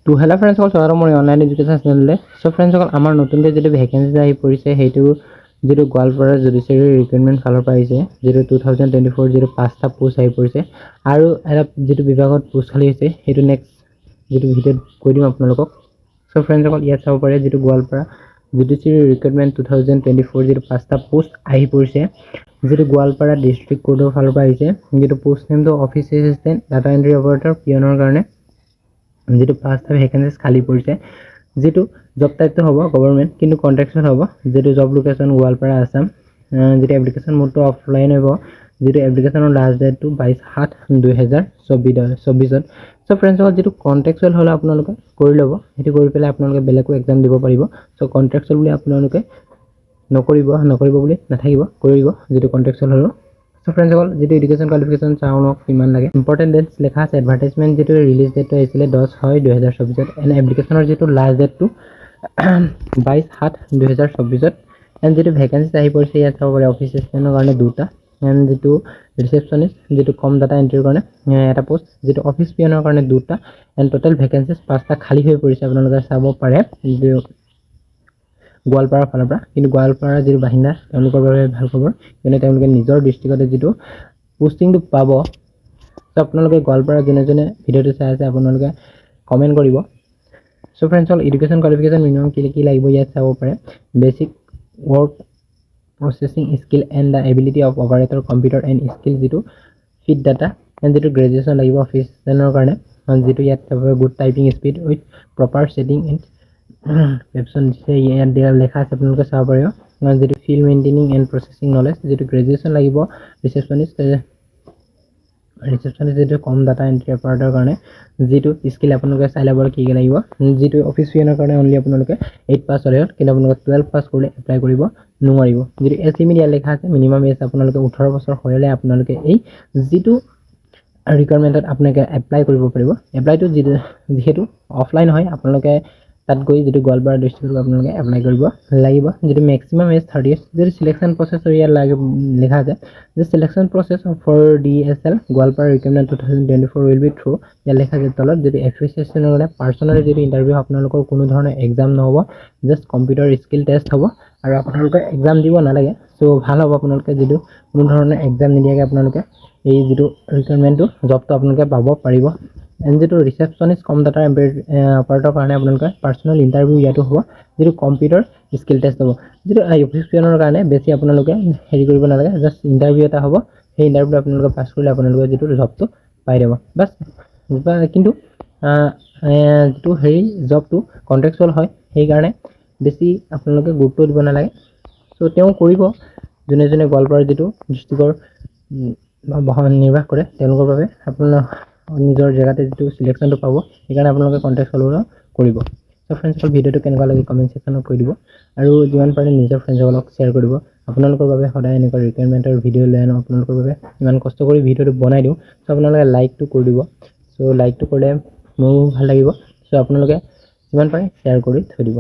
তো হেল্ল' ফ্ৰেণ্ডসকল, স্বাগতম মোৰ অনলাইন এডুকেশ্যন চেনেললৈ। চ' ফ্ৰেণ্ডসকল, আমাৰ নতুনকৈ যিটো ভেকেঞ্চি আহি পৰিছে সেইটো যিটো গোৱালপাৰা জুডিচিয়াৰী ৰিক্ৰুইটমেণ্ট ফালৰ পৰা আহিছে, যিটো 2024 যিটো 5টা পোষ্ট আহি পৰিছে আৰু এটা যিটো বিভাগত পোষ্ট খালী হৈছে সেইটো নেক্সট যিটো ভিডিঅ'ত কৈ দিম আপোনালোকক। চ' ফ্ৰেণ্ডসকল, ইয়াত চাব পাৰে যিটো গোৱালপাৰা জুডিচিয়াৰী ৰিক্ৰুইটমেণ্ট 2024 যিটো 5টা পোষ্ট আহি পৰিছে, যিটো গোৱালপাৰা ডিষ্ট্ৰিক্ট কোৰ্টৰ ফালৰ পৰা আহিছে, যিটো পোষ্ট নেমটো office assistant data entry operator পিয়নৰ কাৰণে যিটো 5টা ভেকেঞ্চিজ খালী পৰিছে, যিটো জব টাইপটো হ'ব গভৰ্ণমেণ্ট কিন্তু কণ্ট্ৰেকচুৱেল হ'ব, যিটো জব লোকেশ্যন গোৱালপাৰা আছাম, যিটো এপ্লিকেশ্যন মোডটো অফলাইন হ'ব, যিটো এপ্লিকেশ্যনৰ লাষ্ট ডেটটো 22/7/2024। চ' ফ্ৰেণ্ডসকল, যিটো কণ্ট্ৰেকচুৱেল হ'লে আপোনালোকে কৰি ল'ব, সেইটো কৰি পেলাই আপোনালোকে বেলেগো এক্সাম দিব পাৰিব। চ' কণ্ট্ৰেকচুৱেল বুলি আপোনালোকে নকৰিব বুলি নাথাকিব, কৰিব যিটো কণ্ট্ৰেকচুৱেল হ'ব। চ' ফ্ৰেণ্ডসকল, যিটো এডুকেশ্যন কোৱালিফিকেশ্যন চাওঁ লওক কিমান লাগে। ইম্পৰ্টেণ্ট ডেটছ লেখা আছে, এডভাৰটাইজমেণ্ট যিটো ৰিলিজ ডেটটো আহিছিলে 10/6/2024 এণ্ড এপ্লিকেশ্যনৰ যিটো লাষ্ট ডেটটো 22/7/2024 এণ্ড যিটো ভেকেঞ্চিজ আহি পৰিছে ইয়াত চাব পাৰে অফিচ এছিষ্টেণ্টৰ কাৰণে 2টা এণ্ড যিটো ৰিচেপশ্যনিষ্ট যিটো কম ডাটা এণ্ট্ৰিৰ কাৰণে এটা পোষ্ট, যিটো অফিচ পিয়নৰ কাৰণে 2টা এণ্ড টোটেল ভেকেঞ্চিজ 5টা খালী হৈ পৰিছে আপোনালোকে চাব পাৰে গোৱালপাৰাৰ ফালৰ পৰা। কিন্তু গোৱালপাৰাৰ যিটো বাসিন্দা তেওঁলোকৰ বাবে ভাল খবৰ, কিয়নো তেওঁলোকে নিজৰ ডিষ্ট্ৰিক্টতে যিটো পোষ্টিংটো পাব। চ' আপোনালোকে গোৱালপাৰা যোনে যোনে ভিডিঅ'টো চাই আছে আপোনালোকে কমেণ্ট কৰিব। চ' ফ্ৰেণ্ডসকল, এডুকেশ্যন কোৱালিফিকেশ্যন মিনিমাম কি লাগিব ইয়াত চাব পাৰে। Basic work processing skill and the ability of operator computer and skill, যিটো ফিট ডাটা এণ্ড যিটো গ্ৰেজুৱেশ্যন লাগিব অফিচ এছিষ্টেণ্টৰ কাৰণে, যিটো ইয়াত চাব good typing speed with proper setting and caption ইয়াত লেখা আছে আপোনালোকে চাব পাৰিব। যিটো field maintaining and processing knowledge, যিটো গ্ৰেজুৱেশ্যন লাগিব ৰিচেপশ্যনিষ্ট যিটো কম ডাটা এণ্ট্ৰি অপাৰেটৰ কাৰণে, যিটো স্কিল আপোনালোকে চাই ল'ব কি লাগিব। যিটো অফিচ পিয়নৰ কাৰণে অনলি আপোনালোকে 8 পাছ হ'লে হ'ল, কিন্তু আপোনালোকে 12 পাছ কৰিলে এপ্লাই কৰিব নোৱাৰিব। যিটো এজ লিমিট ইয়াত লেখা আছে, মিনিমাম এজ আপোনালোকে 18 বছৰ হ'লে আপোনালোকে এই যিটো ৰিকুৱাৰমেণ্টত আপোনালোকে এপ্লাই কৰিব পাৰিব। এপ্লাইটো যিহেতু অফলাইন হয়, আপোনালোকে তাত গৈ যিটো গোৱালপাৰা ডিষ্ট্ৰিক্টত আপোনালোকে এপ্লাই কৰিব লাগিব। যিটো মেক্সিমাম এজ 30 ইয়াৰ্ছ। যিটো চিলেকশ্যন প্ৰচেছ ইয়াত লেখা আছে যে selection process for DSL Goalpara recruitment 2024 will be through, ইয়াত লেখা আছে তলত, যিটো এপ্লিকেশ্যনৰ কাৰণে পাৰ্চনেল যিটো ইণ্টাৰভিউ, আপোনালোকৰ কোনো ধৰণৰ এক্সাম নহ'ব, জাষ্ট কম্পিউটাৰ স্কিল টেষ্ট হ'ব আৰু আপোনালোকে এক্সাম দিব নালাগে। চ' ভাল হ'ব আপোনালোকে যিটো কোনো ধৰণৰ এক্সাম নিদিয়াকৈ আপোনালোকে এই যিটো ৰিকুৱাৰমেণ্টটো জবটো আপোনালোকে পাব পাৰিব। এণ্ড যিটো ৰিচেপশ্যনিষ্ট কম ডাটা অপাৰেটৰ কাৰণে আপোনালোকে পাৰ্চনেল ইণ্টাৰভিউ ইয়াতো হ'ব, যিটো কম্পিউটাৰ স্কিল টেষ্ট হ'ব। যিটো অফিচ পিয়নৰ কাৰণে বেছি আপোনালোকে হেৰি কৰিব নালাগে, জাষ্ট ইণ্টাৰভিউ এটা হ'ব, সেই ইণ্টাৰভিউটো আপোনালোকে পাছ কৰিলে আপোনালোকে যিটো জবটো পাই যাব বাছ। কিন্তু যিটো জবটো কণ্ট্ৰেকচুৱেল হয়, সেইকাৰণে বেছি আপোনালোকে গুৰুত্ব দিব নালাগে। চ' তেওঁ কৰিব যোনে যোনে গোৱালপাৰাৰ যিটো ডিষ্ট্ৰিক্টৰ নিৰ্বাহ কৰে তেওঁলোকৰ বাবে আপোনাৰ নিজৰ জেগাতে যিটো চিলেকশ্যনটো পাব, সেইকাৰণে আপোনালোকে কণ্টেক্ট কৰিব। চ' ফ্ৰেণ্ডসকল, ভিডিঅ'টো কেনেকুৱা লাগে কমেণ্ট ছেকশ্যনত কৈ দিব আৰু যিমান পাৰে নিজৰ ফ্ৰেণ্ডসকলক শ্বেয়াৰ কৰিব। আপোনালোকৰ বাবে সদায় এনেকুৱা ৰিকুৱাৰমেণ্টৰ ভিডিঅ' লৈ আনো আপোনালোকৰ বাবে, ইমান কষ্ট কৰি ভিডিঅ'টো বনাই দিওঁ। চ' আপোনালোকে লাইকটো কৰি দিব। চ' লাইকটো কৰিলে মোৰো ভাল লাগিব। চ' আপোনালোকে যিমান পাৰে শ্বেয়াৰ কৰি থৈ দিব।